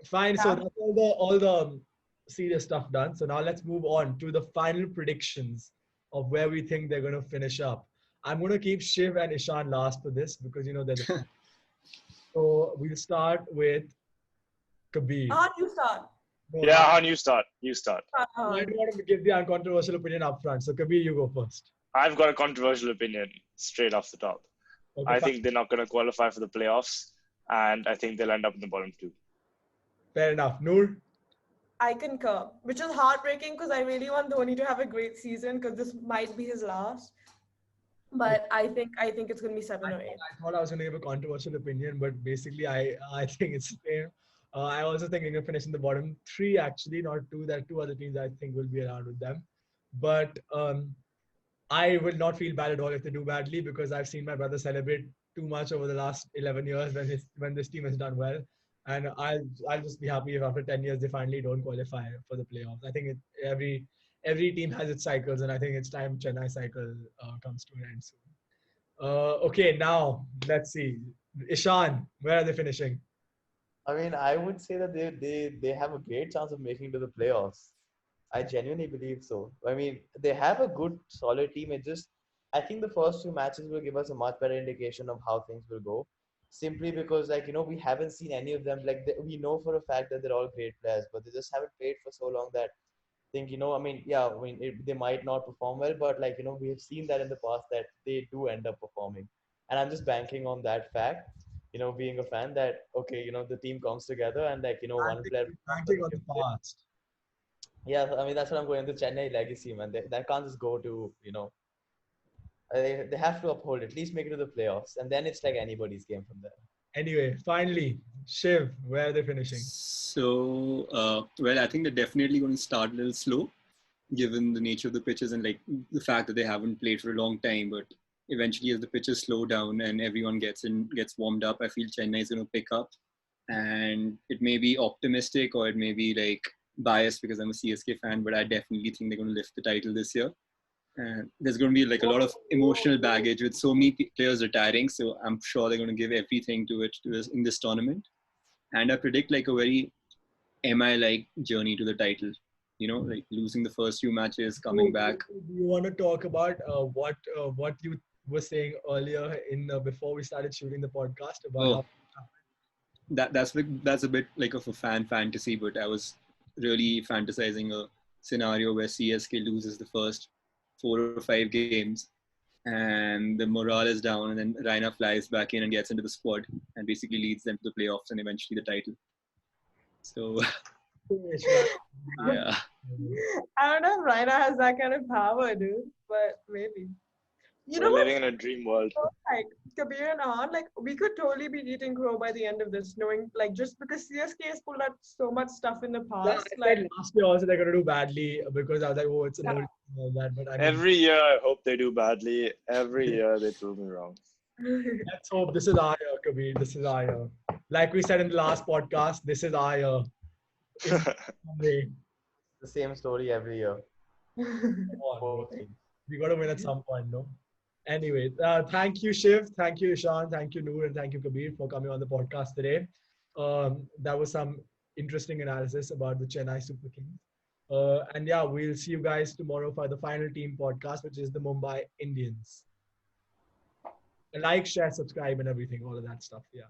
Fine. So Yeah. that's all the serious stuff done. So now let's move on to the final predictions of where we think they're going to finish up. I'm going to keep Shiv and Ishan last for this because they're the. So we'll start with Kabir. You start. No, Yeah, Han, you start. You start. I Ahaan. don't want to give the uncontroversial opinion up front. So Kabir, you go first. I've got a controversial opinion straight off the top. Okay, I fine. think they're not going to qualify for the playoffs, and I think they'll end up in the bottom two. Fair enough. Noor. I concur, which is heartbreaking because I really want Dhoni to have a great season because this might be his last. But I think it's gonna be 7 or 8. I thought I was going to give a controversial opinion, but basically, I think it's the same. I also think they're going to finish in the bottom three, actually, not two. There are two other teams I think will be around with them. But I will not feel bad at all if they do badly because I've seen my brother celebrate too much over the last 11 years when this team has done well. And I'll just be happy if after 10 years they finally don't qualify for the playoffs. I think every team has its cycles, and I think it's time Chennai cycle comes to an end soon. Okay, now let's see. Ishan, where are they finishing? I mean, I would say that they have a great chance of making to the playoffs. I genuinely believe so. I mean, they have a good, solid team. I think the first two matches will give us a much better indication of how things will go. Simply because, we haven't seen any of them. We know for a fact that they're all great players, but they just haven't played for so long that think, I mean, yeah, I mean, they might not perform well, but we have seen that in the past that they do end up performing. And I'm just banking on that fact, being a fan that, okay, the team comes together and one player. Banking on the past. Yeah, I mean, that's what I'm going to Chennai legacy, man. That can't just go to, they have to uphold, at least make it to the playoffs. And then it's like anybody's game from there. Anyway, finally, Shiv, where are they finishing? So, well, I think they're definitely going to start a little slow, given the nature of the pitches and like the fact that they haven't played for a long time. But eventually, as the pitches slow down and everyone gets warmed up, I feel Chennai is going to pick up. And it may be optimistic or it may be like biased because I'm a CSK fan, but I definitely think they're going to lift the title this year. And there's going to be like a lot of emotional baggage with so many players retiring. So I'm sure they're going to give everything to this in this tournament. And I predict like a very MI-like journey to the title. Like losing the first few matches, coming back. Do you want to talk about what you were saying earlier before we started shooting the podcast about that's a bit like of a fan fantasy, but I was really fantasizing a scenario where CSK loses the first 4 or 5 games and the morale is down, and then Raina flies back in and gets into the squad and basically leads them to the playoffs and eventually the title. So yeah. I don't know if Raina has that kind of power, dude, but maybe. You know We're what? living in a dream world. Like Kabir and Ahaan, like we could totally be eating crow by the end of this, knowing like just because CSK has pulled out so much stuff in the past. I said last year also they're going to do badly because I was like, oh, it's an Yeah. old team and all that. But I mean, Every year, I hope they do badly. Every year, they prove me wrong. let's hope this is our year, Kabir. This is our year. Like we said in the last podcast, this is our year. In some way. The same story every year. Come on, bro. Both teams. We got to win at some point, no? Anyway, thank you, Shiv. Thank you, Ishan. Thank you, Noor. And thank you, Kabir, for coming on the podcast today. That was some interesting analysis about the Chennai Super Kings. And yeah, we'll see you guys tomorrow for the final team podcast, which is the Mumbai Indians. Like, share, subscribe, and everything, all of that stuff. Yeah.